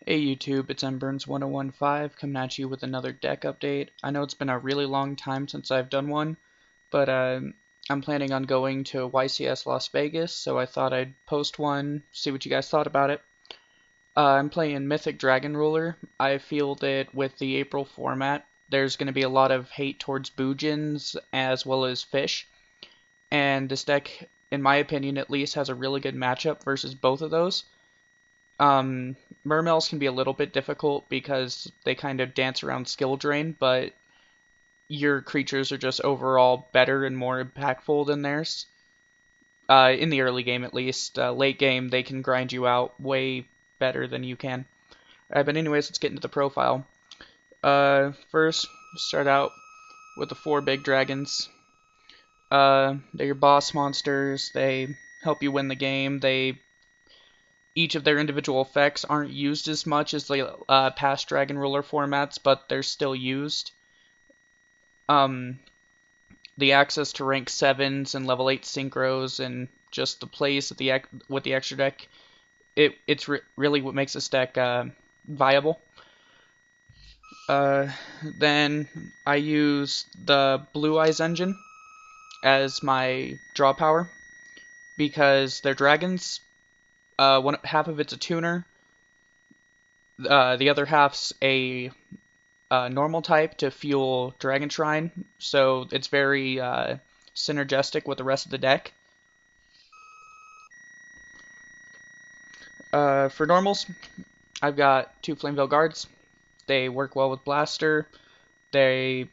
Hey YouTube, it's mburns1015 coming at you with another deck update. I know it's been a really long time since I've done one, but I'm planning on going to YCS Las Vegas, so I thought I'd post one, see what you guys thought about it. I'm playing Mythic Dragon Ruler. I feel that with the April format, there's going to be a lot of hate towards Boojins as well as Fish, and this deck, in my opinion at least, has a really good matchup versus both of those. Mermails can be a little bit difficult because they kind of dance around skill drain, but your creatures are just overall better and more impactful than theirs. In the early game, at least. Late game, they can grind you out way better than you can. But anyways, let's get into the profile. First, start out with the 4 big dragons. They're your boss monsters. They help you win the game. Each of their individual effects aren't used as much as the past Dragon Ruler formats, but they're still used. The access to rank 7s and level 8 synchros and just the plays with the extra deck, it's really what makes this deck viable. Then I use the Blue Eyes engine as my draw power because they're dragons. Half of it's a tuner. The other half's a normal type to fuel Dragon Shrine, so it's very synergistic with the rest of the deck. For normals, I've got 2 Flamevale Guards. They work well with Blaster. They're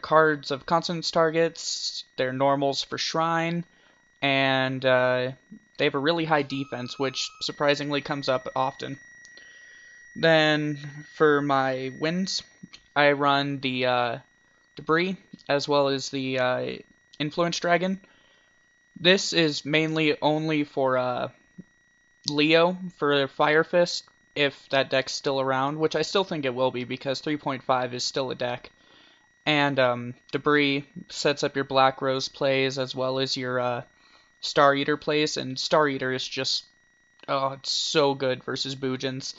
cards of consonance targets. They're normals for Shrine, and they have a really high defense, which surprisingly comes up often. Then for my wins, I run the Debris as well as the Influence Dragon. This is mainly only for Leo for Fire Fist, if that deck's still around, which I still think it will be because 3.5 is still a deck. And Debris sets up your Black Rose plays as well as your Star Eater plays, and Star Eater is just, oh, it's so good versus Boojins.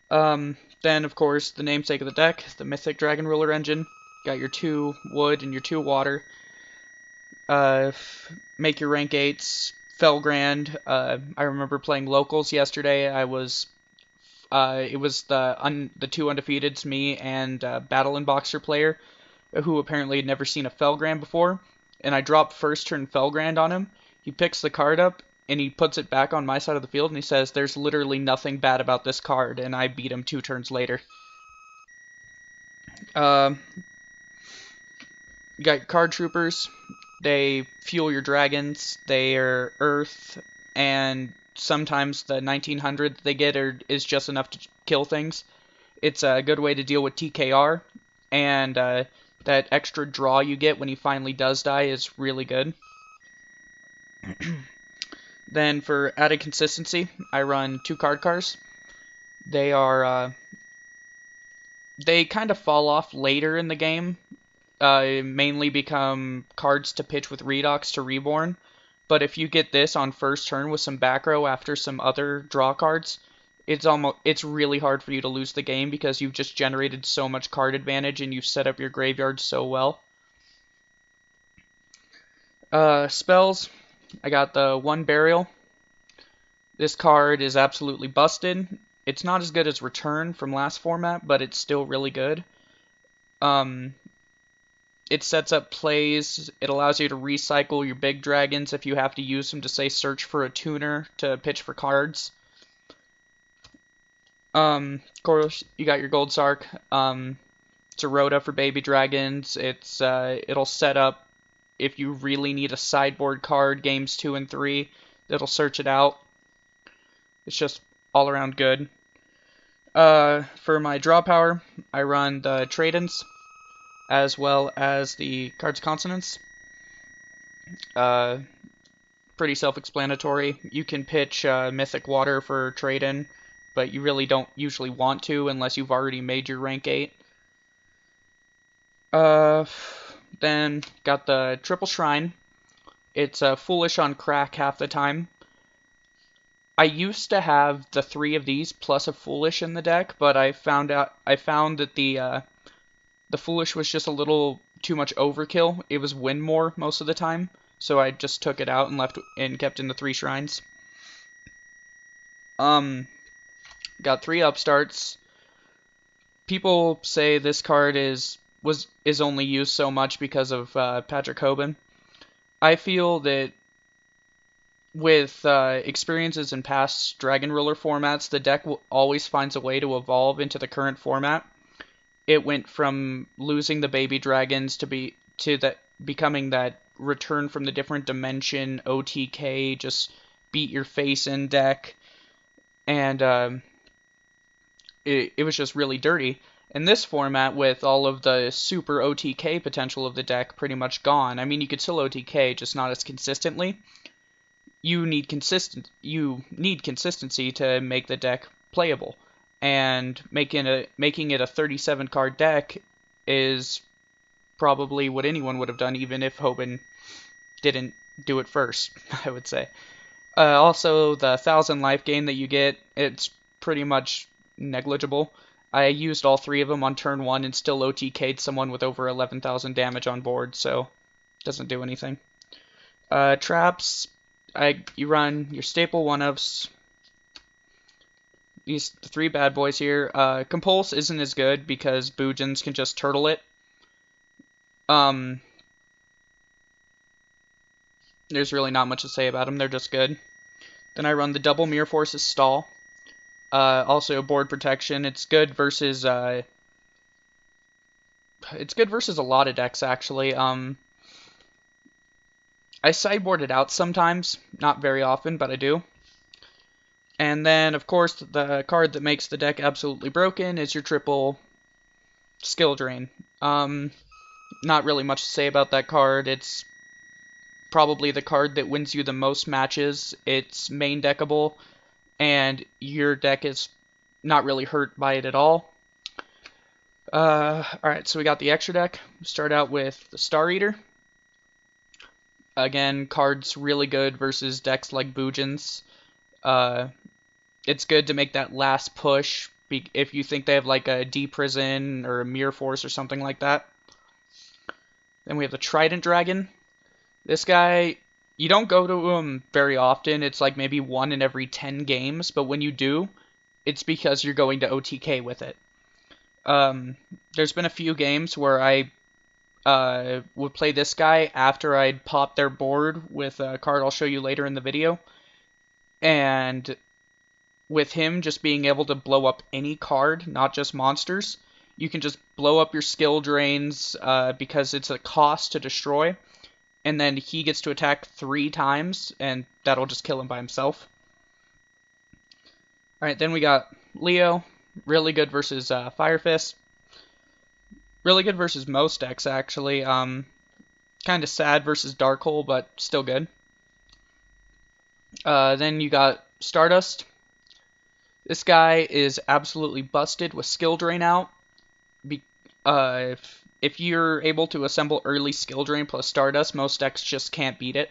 Then, of course, the namesake of the deck, the Mythic Dragon Ruler engine. Got your 2 wood and your 2 water. Make your rank 8s. Felgrand. I remember playing locals yesterday. It was the 2 undefeateds, me and Battle and Boxer player, who apparently had never seen a Felgrand before. And I dropped first turn Felgrand on him. He picks the card up, and he puts it back on my side of the field, and he says, "There's literally nothing bad about this card," and I beat him 2 turns later. You got your card troopers. They fuel your dragons. They are earth, and sometimes the 1900 they get is just enough to kill things. It's a good way to deal with TKR, and that extra draw you get when he finally does die is really good. Then for added consistency, I run 2 card cars. They kind of fall off later in the game. Mainly become cards to pitch with Redox to Reborn. But if you get this on first turn with some back row after some other draw cards, it's really hard for you to lose the game because you've just generated so much card advantage and you've set up your graveyard so well. Spells, I got the 1 Burial. This card is absolutely busted. It's not as good as Return from last format, but it's still really good. It sets up plays. It allows you to recycle your big dragons if you have to use them to, say, search for a tuner to pitch for cards. Of course, you got your Gold Sark. It's a Rhoda for baby dragons. It'll set up if you really need a sideboard card, games 2 and 3. It'll search it out. It's just all around good. For my draw power, I run the Trade-ins as well as the cards consonants. Pretty self-explanatory. You can pitch Mythic Water for trade-in, but you really don't usually want to unless you've already made your rank 8. Then got the Triple Shrine. It's foolish on crack half the time. I used to have the three of these plus a foolish in the deck, but I found that the foolish was just a little too much overkill. It was win more most of the time, so I just took it out and left and kept in the three shrines. Um, got three upstarts. People say this card is only used so much because of Patrick Hoban. I feel that with experiences in past Dragon Ruler formats, the deck always finds a way to evolve into the current format. It went from losing the baby dragons to that becoming that return from the different dimension OTK, just beat your face in deck, and it was just really dirty. In this format, with all of the super OTK potential of the deck pretty much gone, I mean, you could still OTK, just not as consistently. You need consistency to make the deck playable, and making it a 37 card deck is probably what anyone would have done, even if Hoban didn't do it first. I would say. Also, the 1,000 life gain that you get, it's pretty much negligible. I used all three of them on turn one and still OTK'd someone with over 11,000 damage on board, so it doesn't do anything. Traps, you run your staple one-ups. The three bad boys here. Compulse isn't as good because Boojins can just turtle it. There's really not much to say about them. They're just good. Then I run the double Mirror Forces stall. Also board protection. It's good versus a lot of decks actually. I sideboard it out sometimes, not very often, but I do. And then of course the card that makes the deck absolutely broken is your triple skill drain. Not really much to say about that card. It's probably the card that wins you the most matches. It's main deckable, and your deck is not really hurt by it at all. Alright, so we got the extra deck. Start out with the Star Eater. Again, card's really good versus decks like Boojins. It's good to make that last push if you think they have like a D-Prison or a Mirror Force or something like that. Then we have the Trident Dragon. This guy, you don't go to him very often. It's like maybe 1 in every 10 games, but when you do, it's because you're going to OTK with it. There's been a few games where I would play this guy after I'd popped their board with a card I'll show you later in the video. And with him just being able to blow up any card, not just monsters, you can just blow up your skill drains because it's a cost to destroy. And then he gets to attack 3 times, and that'll just kill him by himself. Alright, then we got Leo. Really good versus Fire Fist. Really good versus most decks, actually. Kind of sad versus Darkhole, but still good. Then you got Stardust. This guy is absolutely busted with skill drain out. If you're able to assemble early skill drain plus Stardust, most decks just can't beat it.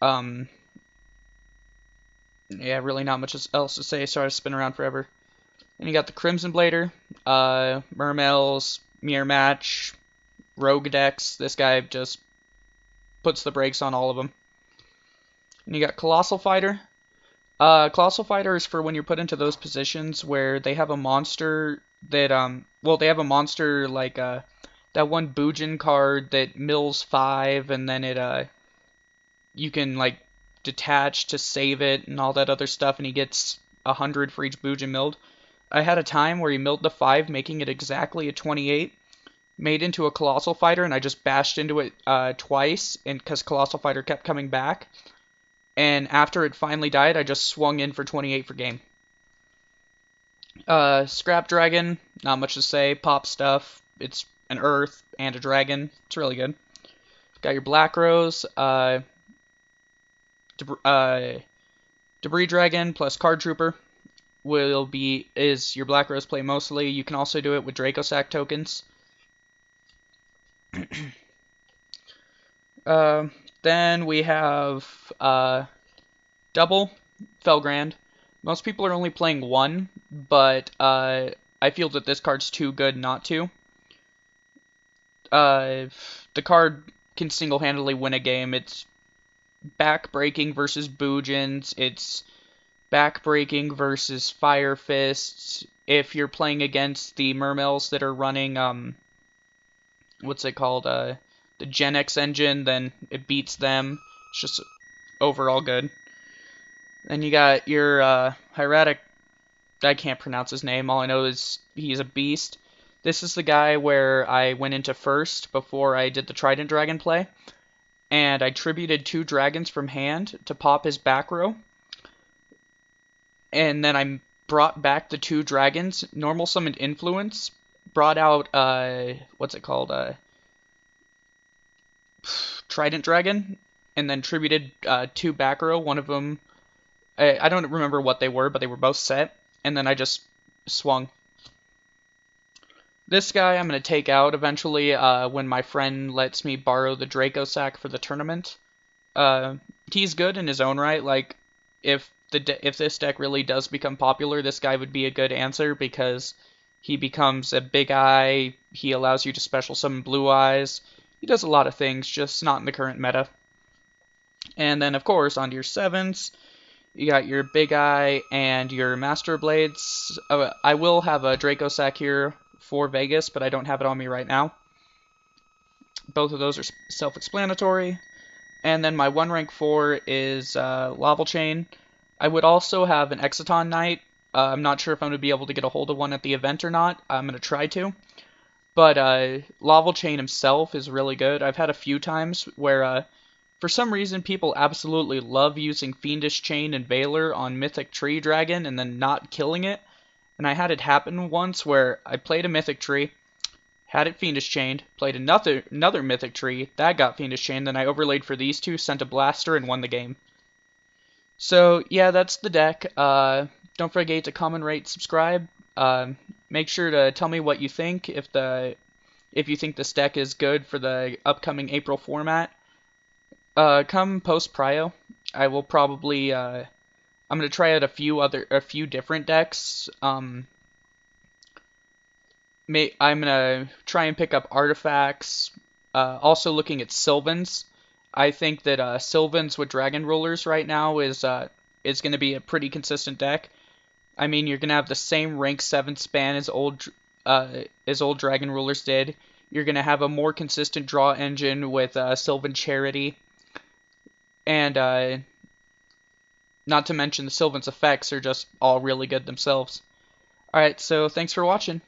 Yeah, really not much else to say. Sorry to spin around forever. And you got the Crimson Blader, Mermails, Mirror Match, Rogue decks. This guy just puts the brakes on all of them. And you got Colossal Fighter. Colossal Fighter is for when you're put into those positions where they have a monster that, they have a monster like, that one Boojin card that mills 5, and then you can, like, detach to save it and all that other stuff, and he gets 100 for each Boojin milled. I had a time where he milled the 5, making it exactly a 28, made into a Colossal Fighter, and I just bashed into it twice, and because Colossal Fighter kept coming back. And after it finally died, I just swung in for 28 for game. Scrap Dragon, not much to say. Pop stuff. It's an Earth and a Dragon. It's really good. Got your Black Rose. Debris Dragon plus Card Trooper is your Black Rose play mostly. You can also do it with Dracosack tokens. Then we have double. Felgrand. Most people are only playing one, but I feel that this card's too good not to. Uh, the card can single-handedly win a game. It's backbreaking versus Boojins. It's backbreaking versus Fire Fists. If you're playing against the Mermails that are running, what's it called? The Gen X engine, then it beats them. It's just overall good. Then you got your Hieratic. I can't pronounce his name. All I know is he's a beast. This is the guy where I went into first before I did the Trident Dragon play, and I tributed 2 dragons from hand to pop his back row, and then I brought back the 2 dragons, normal summoned Influence, brought out, what's it called, Trident Dragon, and then tributed 2 back row. One of them, I don't remember what they were, but they were both set, and then I just swung. This guy I'm going to take out eventually when my friend lets me borrow the Draco sack for the tournament. He's good in his own right. Like, if this deck really does become popular, this guy would be a good answer because he becomes a big eye. He allows you to special summon blue eyes. He does a lot of things, just not in the current meta. And then, of course, onto your 7s. You got your Big Eye and your Master Blades. I will have a Draco sack here for Vegas, but I don't have it on me right now. Both of those are self-explanatory. And then my 1 rank 4 is Lava Chain. I would also have an Exciton Knight. I'm not sure if I'm going to be able to get a hold of one at the event or not. I'm going to try to. But Lava Chain himself is really good. I've had a few times where for some reason people absolutely love using Fiendish Chain and Valor on Mythic Tree Dragon and then not killing it. And I had it happen once where I played a Mythic Tree, had it Fiendish Chained, played another Mythic Tree, that got Fiendish Chained, then I overlaid for these 2, sent a Blaster, and won the game. So, yeah, that's the deck. Don't forget to comment, rate, subscribe. Make sure to tell me what you think, if you think this deck is good for the upcoming April format. Come post prio. I will probably I'm gonna try out a few different decks. I'm gonna try and pick up artifacts. Also looking at Sylvans. I think that Sylvans with Dragon Rulers right now is gonna be a pretty consistent deck. I mean, you're gonna have the same rank 7 span as old Dragon Rulers did. You're gonna have a more consistent draw engine with Sylvan Charity, and not to mention the Sylvan's effects are just all really good themselves. Alright, so thanks for watching.